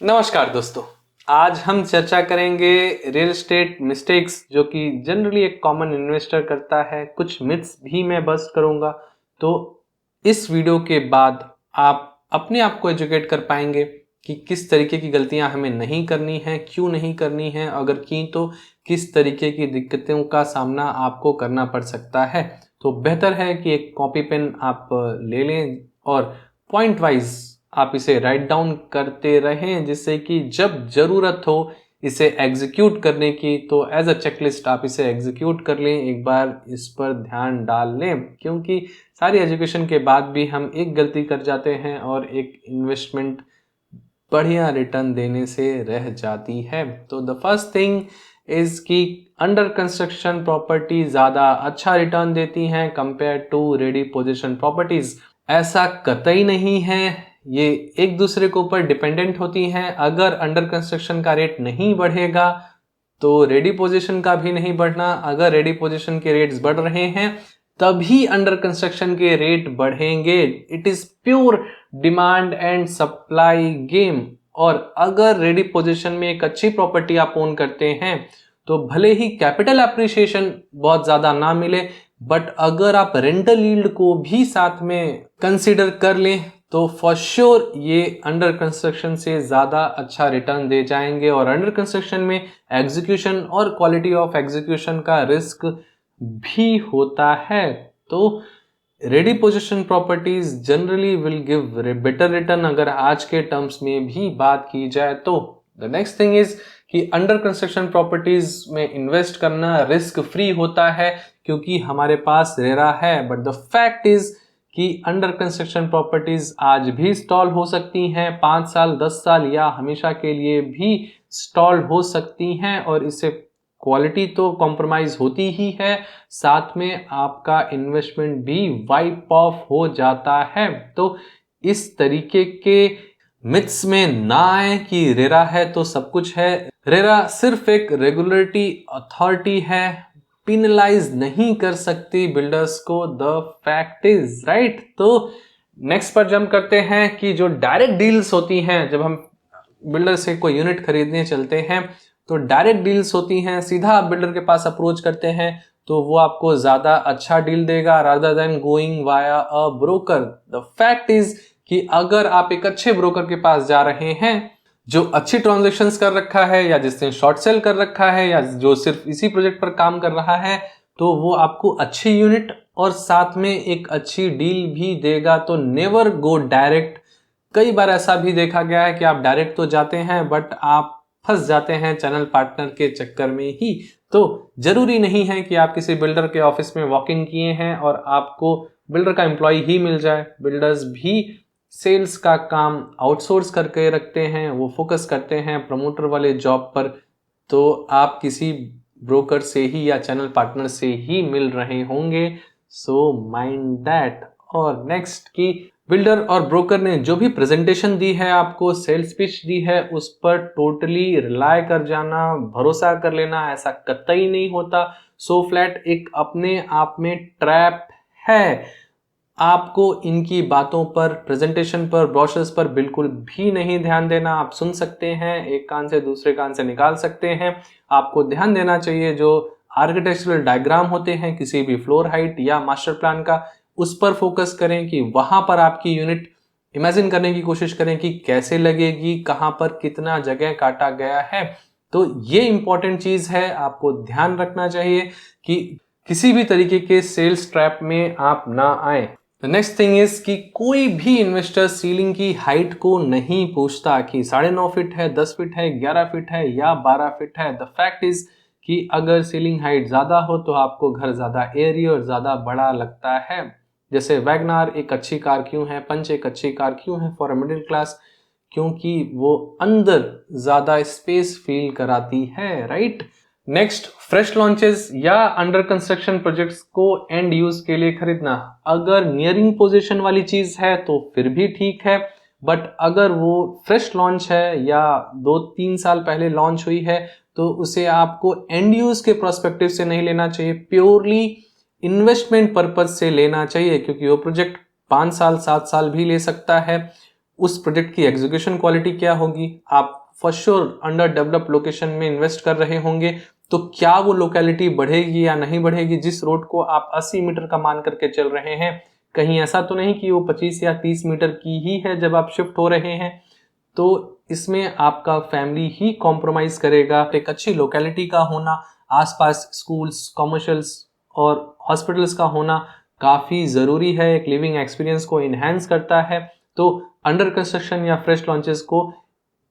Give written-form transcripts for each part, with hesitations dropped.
नमस्कार दोस्तों, आज हम चर्चा करेंगे रियल एस्टेट मिस्टेक्स जो कि जनरली एक कॉमन इन्वेस्टर करता है। कुछ मिथ्स भी मैं बस्ट करूंगा। तो इस वीडियो के बाद आप अपने आप को एजुकेट कर पाएंगे कि किस तरीके की गलतियां हमें नहीं करनी है, क्यों नहीं करनी है, अगर की तो किस तरीके की दिक्कतों का सामना आपको करना पड़ सकता है। तो बेहतर है कि एक कॉपी पेन आप ले लें और पॉइंट वाइज आप इसे राइट डाउन करते रहें, जिससे कि जब जरूरत हो इसे एग्जीक्यूट करने की तो एज अ चेकलिस्ट आप इसे एग्जीक्यूट कर लें, एक बार इस पर ध्यान डाल लें। क्योंकि सारी एजुकेशन के बाद भी हम एक गलती कर जाते हैं और एक इन्वेस्टमेंट बढ़िया रिटर्न देने से रह जाती है। तो द फर्स्ट थिंग इज कि अंडर कंस्ट्रक्शन प्रॉपर्टी ज़्यादा अच्छा रिटर्न देती हैं compare to ready position properties. ऐसा कतई नहीं है, ये एक दूसरे के ऊपर डिपेंडेंट होती हैं। अगर अंडर कंस्ट्रक्शन का रेट नहीं बढ़ेगा तो रेडी पोजीशन का भी नहीं बढ़ना। अगर रेडी पोजीशन के रेट्स बढ़ रहे हैं तभी अंडर कंस्ट्रक्शन के रेट बढ़ेंगे। It is pure demand and supply game. और अगर रेडी पोजीशन में एक अच्छी प्रॉपर्टी आप ओन करते हैं तो भले ही कैपिटल अप्रिसिएशन बहुत ज्यादा ना मिले, बट अगर आप रेंटल यील्ड को भी साथ में कंसीडर कर लें तो फॉर श्योर ये अंडर कंस्ट्रक्शन से ज्यादा अच्छा रिटर्न दे जाएंगे। और अंडर कंस्ट्रक्शन में एग्जीक्यूशन और क्वालिटी ऑफ एग्जीक्यूशन का रिस्क भी होता है। तो ready position properties generally will give better return अगर आज के टर्म्स में भी बात की जाए तो। द नेक्स्ट थिंग इज कि अंडर कंस्ट्रक्शन प्रॉपर्टीज में इन्वेस्ट करना रिस्क फ्री होता है क्योंकि हमारे पास रेरा है। बट द फैक्ट इज कि अंडर कंस्ट्रक्शन प्रॉपर्टीज आज भी स्टॉल हो सकती हैं, 5 साल 10 साल या हमेशा के लिए भी स्टॉल हो सकती हैं। और इससे क्वालिटी तो कॉम्प्रोमाइज होती ही है, साथ में आपका इन्वेस्टमेंट भी वाइप ऑफ हो जाता है। तो इस तरीके के मिथ्स में ना आए कि रेरा है तो सब कुछ है। रेरा सिर्फ एक रेगुलेटरी अथॉरिटी है, पिनलाइज नहीं कर सकती बिल्डर्स को। The fact is right. तो नेक्स्ट पर जंप करते हैं कि जो डायरेक्ट डील्स होती हैं, जब हम बिल्डर से कोई यूनिट खरीदने चलते हैं तो डायरेक्ट डील्स होती हैं, सीधा आप बिल्डर के पास अप्रोच करते हैं तो वो आपको ज्यादा अच्छा डील देगा rather than going via a broker. The fact is कि अगर आप एक अच्छे ब्रोकर के पास जा रहे हैं जो अच्छी ट्रांजैक्शंस कर रखा है या जिसने शॉर्ट सेल कर रखा है या जो सिर्फ इसी प्रोजेक्ट पर काम कर रहा है, तो वो आपको अच्छी यूनिट और साथ में एक अच्छी डील भी देगा। तो नेवर गो डायरेक्ट। कई बार ऐसा भी देखा गया है कि आप डायरेक्ट तो जाते हैं बट आप फंस जाते हैं चैनल पार्टनर के चक्कर में ही। तो जरूरी नहीं है कि आप किसी बिल्डर के ऑफिस में वॉक इन किए हैं और आपको बिल्डर का एम्प्लॉय ही मिल जाए। बिल्डर्स भी सेल्स का काम आउटसोर्स करके रखते हैं, वो फोकस करते हैं प्रमोटर वाले जॉब पर। तो आप किसी ब्रोकर से ही या चैनल पार्टनर से ही मिल रहे होंगे। So mind that. और नेक्स्ट की बिल्डर और ब्रोकर ने जो भी प्रेजेंटेशन दी है, आपको सेल्स पिच दी है, उस पर टोटली रिलाय कर जाना, भरोसा कर लेना ऐसा कतई नहीं होता। सो फ्लैट एक अपने आप में ट्रैप है। आपको इनकी बातों पर, प्रेजेंटेशन पर, ब्रोशर्स पर बिल्कुल भी नहीं ध्यान देना। आप सुन सकते हैं, एक कान से दूसरे कान से निकाल सकते हैं। आपको ध्यान देना चाहिए जो आर्किटेक्चरल डायग्राम होते हैं किसी भी फ्लोर हाइट या मास्टर प्लान का, उस पर फोकस करें कि वहां पर आपकी यूनिट इमेजिन करने की कोशिश करें कि कैसे लगेगी, कहां पर कितना जगह काटा गया है। तो ये इंपॉर्टेंट चीज है, आपको ध्यान रखना चाहिए कि किसी भी तरीके के सेल्स ट्रैप में आप ना आए। नेक्स्ट थिंग इज कि कोई भी इन्वेस्टर सीलिंग की हाइट को नहीं पूछता कि 9.5 फीट है, 10 फीट है, 11 फीट है या 12 फीट है। द फैक्ट इज कि अगर सीलिंग हाइट ज्यादा हो तो आपको घर ज्यादा एयरी और ज्यादा बड़ा लगता है। जैसे वैगनार एक अच्छी कार क्यों है, पंच एक अच्छी कार क्यों है फॉर अ मिडिल क्लास, क्योंकि वो अंदर ज्यादा स्पेस फील कराती है, राइट। नेक्स्ट, फ्रेश लॉन्चेस या अंडर कंस्ट्रक्शन प्रोजेक्ट्स को एंड यूज के लिए खरीदना। अगर नियरिंग पोजीशन वाली चीज है तो फिर भी ठीक है, बट अगर वो फ्रेश लॉन्च है या 2-3 साल पहले लॉन्च हुई है तो उसे आपको एंड यूज के प्रोस्पेक्टिव से नहीं लेना चाहिए, प्योरली इन्वेस्टमेंट पर्पज से लेना चाहिए। क्योंकि वो प्रोजेक्ट 5 साल 7 साल भी ले सकता है। उस प्रोजेक्ट की एग्जीक्यूशन क्वालिटी क्या होगी, आप for sure under developed location में इन्वेस्ट कर रहे होंगे, तो क्या वो लोकेलिटी बढ़ेगी या नहीं बढ़ेगी। जिस रोड को आप 80 मीटर का मान करके चल रहे हैं, कहीं ऐसा तो नहीं कि वो 25 या 30 मीटर की ही है जब आप शिफ्ट हो रहे हैं। तो इसमें आपका फैमिली ही कॉम्प्रोमाइज करेगा। एक अच्छी लोकेलिटी का होना, आसपास स्कूल्स, कॉमर्शियल्स और हॉस्पिटल्स का होना काफ़ी ज़रूरी है, एक लिविंग एक्सपीरियंस को इन्हेंस करता है। तो अंडर कंस्ट्रक्शन या फ्रेश लॉन्चेस को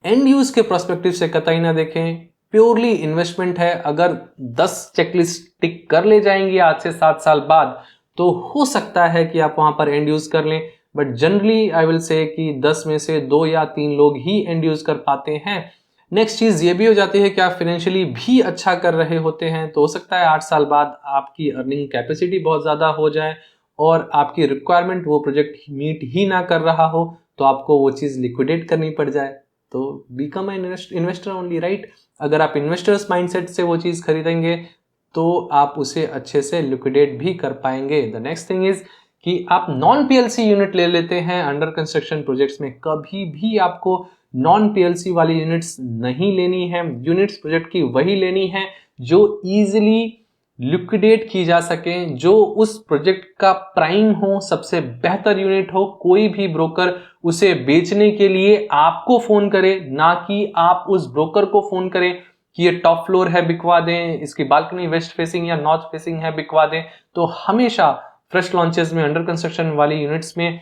एंड यूज के पर्सपेक्टिव से कतई ना देखें, प्योरली इन्वेस्टमेंट है। अगर 10 चेकलिस्ट टिक कर ले जाएंगी आज से 7 साल बाद, तो हो सकता है कि आप वहां पर एंड यूज कर लें, but generally I will say कि 10 में से 2 या 3 लोग ही एंड यूज कर पाते हैं। नेक्स्ट चीज ये भी हो जाती है कि आप फाइनेंशियली भी अच्छा कर रहे होते हैं, तो हो सकता है 8 साल बाद आपकी अर्निंग कैपेसिटी बहुत ज्यादा हो जाए और आपकी रिक्वायरमेंट वो प्रोजेक्ट मीट ही ना कर रहा हो, तो आपको वो चीज लिक्विडेट करनी पड़ जाए। तो become an investor only, right. अगर आप इन्वेस्टर्स माइंडसेट से वो चीज खरीदेंगे तो आप उसे अच्छे से लिक्विडेट भी कर पाएंगे। द नेक्स्ट थिंग इज कि आप नॉन पीएलसी यूनिट ले लेते हैं अंडर कंस्ट्रक्शन प्रोजेक्ट्स में। कभी भी आपको नॉन पीएलसी वाली यूनिट्स नहीं लेनी है। यूनिट्स प्रोजेक्ट की वही लेनी है जो इजीली लिक्विडेट की जा सके, जो उस प्रोजेक्ट का प्राइम हो, सबसे बेहतर यूनिट हो। कोई भी ब्रोकर उसे बेचने के लिए आपको फोन करे, ना कि आप उस ब्रोकर को फोन करें कि ये टॉप फ्लोर है बिकवा दें, इसकी बालकनी वेस्ट फेसिंग या नॉर्थ फेसिंग है बिकवा दें। तो हमेशा फ्रेश लॉन्चेस में, अंडर कंस्ट्रक्शन वाली यूनिट्स में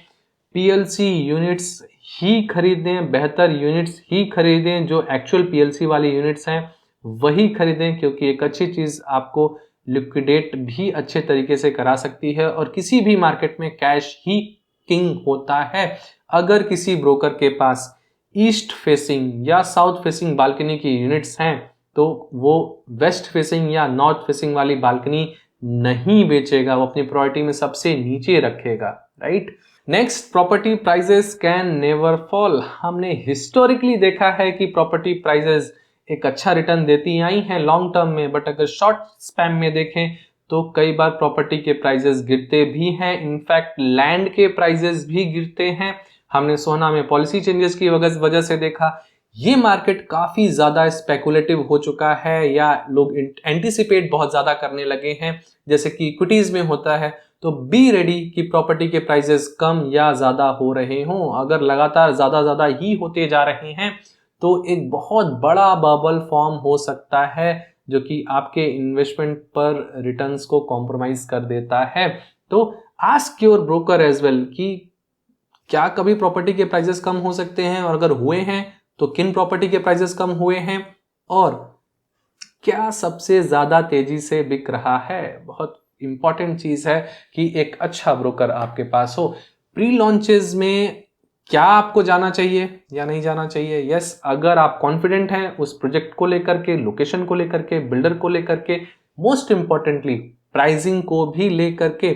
पीएलसी यूनिट्स ही खरीदें, बेहतर यूनिट्स ही खरीदें। जो एक्चुअल पीएलसी वाली यूनिट्स हैं वही खरीदें, क्योंकि एक अच्छी चीज आपको लिक्विडेट भी अच्छे तरीके से करा सकती है। और किसी भी मार्केट में कैश ही किंग होता है। अगर किसी ब्रोकर के पास ईस्ट फेसिंग या साउथ फेसिंग बालकनी की यूनिट्स हैं, तो वो वेस्ट फेसिंग या नॉर्थ फेसिंग वाली बालकनी नहीं बेचेगा, वो अपनी प्रायोरिटी में सबसे नीचे रखेगा, right. Next, property prices can never fall. हमने हिस्टोरिकली देखा है कि प्रॉपर्टी प्राइजेस एक अच्छा रिटर्न देती आई हैं लॉन्ग टर्म में, बट अगर शॉर्ट स्पैम में देखें तो कई बार प्रॉपर्टी के प्राइजेस गिरते भी हैं। इनफैक्ट लैंड के प्राइजेस भी गिरते हैं। हमने सोना में पॉलिसी चेंजेस की वजह से देखा। ये मार्केट काफी ज्यादा स्पेकुलेटिव हो चुका है, या लोग एंटिसिपेट बहुत ज्यादा करने लगे हैं, जैसे कि इक्विटीज में होता है। तो बी रेडी कि प्रॉपर्टी के प्राइजेस कम या ज्यादा हो रहे हों। अगर लगातार ज्यादा ही होते जा रहे हैं तो एक बहुत बड़ा बबल फॉर्म हो सकता है, जो कि आपके इन्वेस्टमेंट पर रिटर्न्स को कॉम्प्रोमाइज कर देता है। तो ask your broker as well कि क्या कभी प्रॉपर्टी के प्राइजेस कम हो सकते हैं, और अगर हुए हैं तो किन प्रॉपर्टी के प्राइजेस कम हुए हैं, और क्या सबसे ज्यादा तेजी से बिक रहा है। बहुत इंपॉर्टेंट चीज है कि एक अच्छा ब्रोकर आपके पास हो। प्री लॉन्चेस में क्या आपको जाना चाहिए या नहीं जाना चाहिए? यस, अगर आप कॉन्फिडेंट हैं उस प्रोजेक्ट को लेकर के, लोकेशन को लेकर के, बिल्डर को लेकर के, मोस्ट इंपॉर्टेंटली प्राइसिंग को भी लेकर के,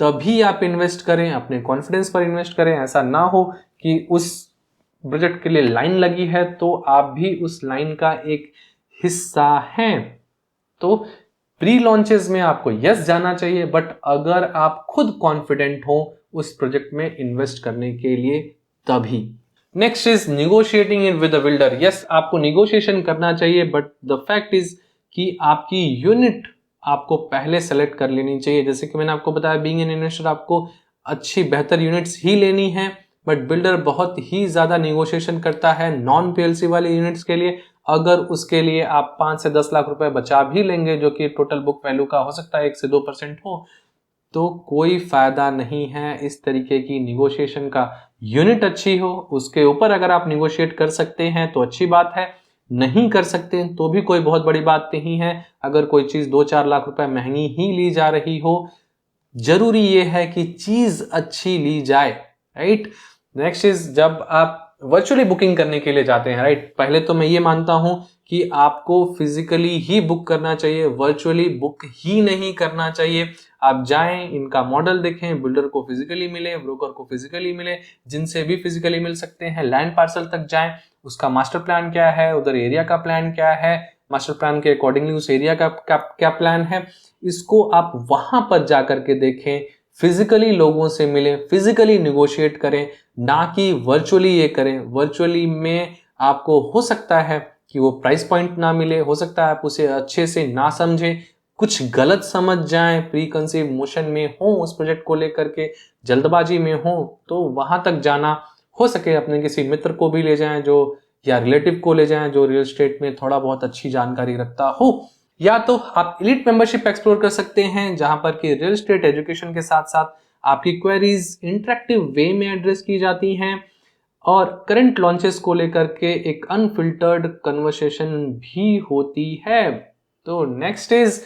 तभी आप इन्वेस्ट करें, अपने कॉन्फिडेंस पर इन्वेस्ट करें। ऐसा ना हो कि उस प्रोजेक्ट के लिए लाइन लगी है तो आप भी उस लाइन का एक हिस्सा हैं। तो प्री लॉन्चेस में आपको यस जाना चाहिए, बट अगर आप खुद कॉन्फिडेंट हो उस प्रोजेक्ट में इन्वेस्ट करने के लिए तभी। Next is negotiating in with the builder. Yes, आपको निगोशिएशन करना चाहिए, बट द फैक्ट इज कि आपकी यूनिट आपको पहले सेलेक्ट कर लेनी चाहिए। जैसे कि मैंने आपको बताया, बीइंग एन इन्वेस्टर आपको अच्छी बेहतर यूनिट्स ही लेनी है, बट बिल्डर बहुत ही ज्यादा निगोशिएशन करता है नॉन पीएलसी वाली यूनिट्स के लिए। अगर उसके लिए आप 5 से 10 लाख रुपए बचा भी लेंगे, जो कि टोटल बुक वैल्यू का हो सकता है 1 से 2% हो, तो कोई फायदा नहीं है इस तरीके की निगोशिएशन का। यूनिट अच्छी हो, उसके ऊपर अगर आप निगोशिएट कर सकते हैं तो अच्छी बात है, नहीं कर सकते तो भी कोई बहुत बड़ी बात नहीं है। अगर कोई चीज 2-4 लाख रुपए महंगी ही ली जा रही हो, जरूरी यह है कि चीज अच्छी ली जाए, राइट। नेक्स्ट इज, जब आप वर्चुअली बुकिंग करने के लिए जाते हैं, राइट, पहले तो मैं ये मानता हूं कि आपको फिजिकली ही बुक करना चाहिए, वर्चुअली बुक ही नहीं करना चाहिए। आप जाएं, इनका मॉडल देखें, बिल्डर को फिजिकली मिले, ब्रोकर को फिजिकली मिले, जिनसे भी फिजिकली मिल सकते हैं, लैंड पार्सल तक जाएं, उसका मास्टर प्लान क्या है, उधर एरिया का प्लान क्या है, मास्टर प्लान के अकॉर्डिंगली उस एरिया का क्या प्लान है, इसको आप वहां पर जाकर के देखें। फिजिकली लोगों से मिलें, फिजिकली निगोशिएट करें, ना कि वर्चुअली ये करें। वर्चुअली में आपको हो सकता है कि वो प्राइस पॉइंट ना मिले, हो सकता है आप उसे अच्छे से ना समझें, कुछ गलत समझ जाएं, प्री कंसीव मोशन में हो उस प्रोजेक्ट को लेकर के, जल्दबाजी में हो, तो वहां तक जाना हो सके अपने किसी मित्र को भी ले जाएं जो, या रिलेटिव को ले जाएं जो रियल एस्टेट में थोड़ा बहुत अच्छी जानकारी रखता हो। या तो आप एलीट मेंबरशिप एक्सप्लोर कर सकते हैं जहां पर कि रियल एस्टेट एजुकेशन के साथ साथ आपकी क्वेरीज इंटरेक्टिव वे में एड्रेस की जाती हैं और करंट लॉन्चेस को लेकर के एक अनफिल्टर्ड कन्वर्सेशन भी होती है। तो नेक्स्ट इज,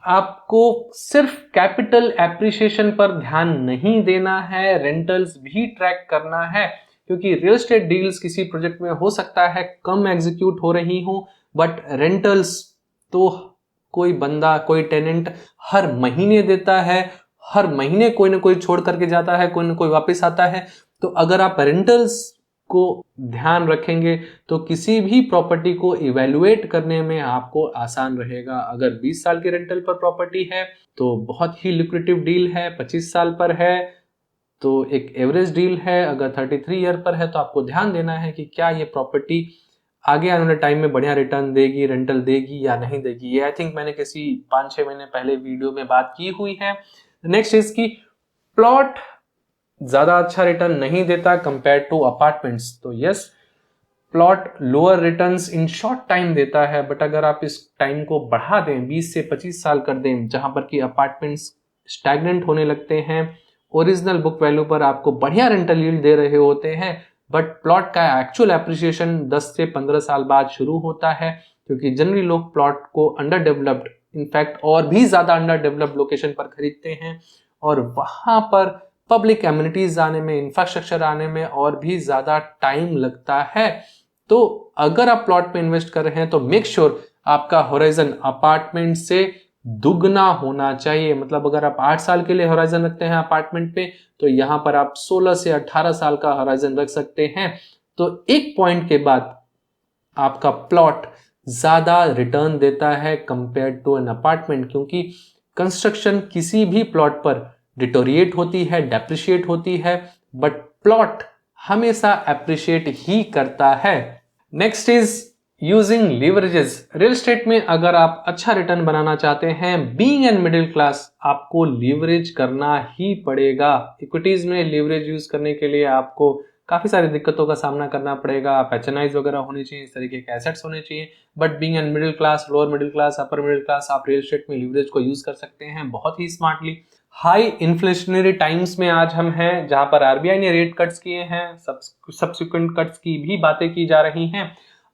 आपको सिर्फ कैपिटल एप्रिसिएशन पर ध्यान नहीं देना है, रेंटल्स भी ट्रैक करना है, क्योंकि रियल एस्टेट डील्स किसी प्रोजेक्ट में हो सकता है कम एग्जीक्यूट हो रही हो, बट रेंटल्स तो कोई बंदा, कोई टेनेंट हर महीने देता है, हर महीने कोई ना कोई छोड़ करके जाता है, कोई ना कोई वापस आता है। तो अगर आप रेंटल्स को ध्यान रखेंगे तो किसी भी प्रॉपर्टी को इवेल्युएट करने में आपको आसान रहेगा। अगर 20 साल की रेंटल पर प्रॉपर्टी है तो बहुत ही लुक्रेटिव डील है, 25 साल पर है तो एक एवरेज डील है, अगर 33 ईयर पर है तो आपको ध्यान देना है कि क्या ये प्रॉपर्टी आगे आने वाले टाइम में बढ़िया रिटर्न देगी, रेंटल देगी या नहीं देगी। ये आई थिंक मैंने किसी 5-6 महीने पहले वीडियो में बात की हुई है। नेक्स्ट इज की प्लॉट ज्यादा अच्छा रिटर्न नहीं देता कंपेयर टू अपार्टमेंट्स। तो yes, plot lower returns in short time देता है, बट अगर आप इस टाइम को बढ़ा दें, 20 से 25 साल कर दें, जहां पर कि अपार्टमेंट्स स्टैग्नेंट होने लगते हैं, ओरिजिनल बुक वैल्यू पर आपको बढ़िया रेंटल यील्ड दे रहे होते हैं, बट प्लॉट का एक्चुअल एप्रिसिएशन 10 से 15 साल बाद शुरू होता है, क्योंकि जनरली लोग प्लॉट को अंडर डेवलप्ड, इनफैक्ट और भी ज्यादा अंडर डेवलप्ड लोकेशन पर खरीदते हैं और वहां पर पब्लिक एमिनिटीज आने में, इंफ्रास्ट्रक्चर आने में और भी ज्यादा टाइम लगता है। तो अगर आप प्लॉट पे इन्वेस्ट कर रहे हैं तो मेक श्योर आपका होराइजन अपार्टमेंट से दुगना होना चाहिए। मतलब अगर आप 8 साल के लिए होराइजन रखते हैं अपार्टमेंट पे, तो यहां पर आप 16 से 18 साल का होराइजन रख सकते हैं। तो एक पॉइंट के बाद आपका प्लॉट ज्यादा रिटर्न देता है कंपेयर टू एन अपार्टमेंट, क्योंकि कंस्ट्रक्शन किसी भी प्लॉट पर डिटोरिएट होती है, डेप्रिशिएट होती है, बट प्लॉट हमेशा एप्रिशिएट ही करता है। Next is using leverages. Real estate में अगर आप अच्छा रिटर्न बनाना चाहते हैं, बीइंग एन मिडिल क्लास, आपको लीवरेज करना ही पड़ेगा। इक्विटीज में लीवरेज यूज करने के लिए आपको काफी सारी दिक्कतों का सामना करना पड़ेगा। आप एचएनआईज वगैरह होने चाहिए, इस तरीके के एसेट्स होने चाहिए, but being an middle class, lower middle class, upper middle class, आप रियल एस्टेट में लीवरेज को यूज कर सकते हैं बहुत ही स्मार्टली। हाई इन्फ्लेशनरी टाइम्स में आज हम हैं, जहां पर आरबीआई ने रेट कट्स किए हैं, सब्सिक्वेंट कट्स की भी बातें की जा रही हैं।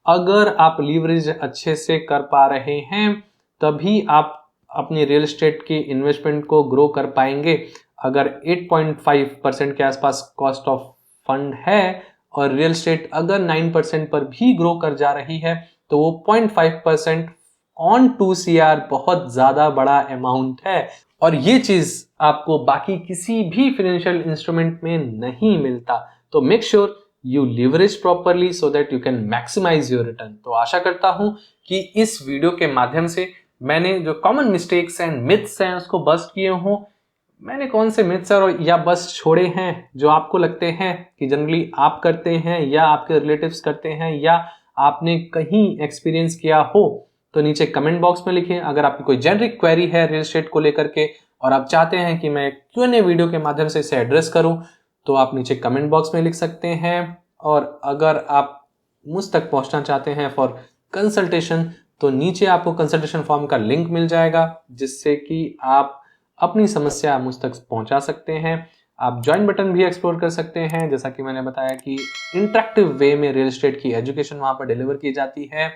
अगर आप लीवरेज अच्छे से कर पा रहे हैं तभी आप अपनी रियल एस्टेट की इन्वेस्टमेंट को ग्रो कर पाएंगे। अगर 8.5% के आसपास कॉस्ट ऑफ फंड है और रियल एस्टेट अगर 9% पर भी ग्रो कर जा रही है, तो वो 0.5% ऑन 2 CR बहुत ज्यादा बड़ा अमाउंट है, और ये चीज आपको बाकी किसी भी फाइनेंशियल इंस्ट्रूमेंट में नहीं मिलता। तो make sure you leverage properly so that you can maximize your return। तो आशा करता हूं कि इस वीडियो के माध्यम से मैंने जो कॉमन मिस्टेक्स एंड मिथ्स हैं उसको बस्ट किए हूं। मैंने कौन से मिथ्स और या बस्ट छोड़े हैं जो आपको लगते हैं कि जनरली आप करते हैं या आपके रिलेटिव्स करते हैं या आपने कहीं एक्सपीरियंस किया हो, तो नीचे कमेंट बॉक्स में लिखें। अगर आपकी कोई जेनरिक क्वेरी है रियल एस्टेट को लेकर के और आप चाहते हैं कि मैं Q&A वीडियो के माध्यम से इसे एड्रेस करूं, तो आप नीचे कमेंट बॉक्स में लिख सकते हैं। और अगर आप मुझ तक पहुंचना चाहते हैं फॉर कंसल्टेशन, तो नीचे आपको कंसल्टेशन फॉर्म का लिंक मिल जाएगा, जिससे कि आप अपनी समस्या मुझ तक पहुंचा सकते हैं। आप ज्वाइन बटन भी एक्सप्लोर कर सकते हैं। जैसा कि मैंने बताया कि इंटरेक्टिव वे में रियल एस्टेट की एजुकेशन वहां पर डिलीवर की जाती है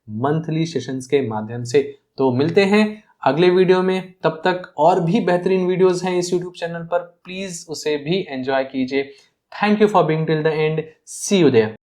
मंथली सेशंस के माध्यम से। तो मिलते हैं अगले वीडियो में, तब तक और भी बेहतरीन वीडियोस हैं इस यूट्यूब चैनल पर, प्लीज उसे भी एंजॉय कीजिए। Thank you for being till the end, see you there.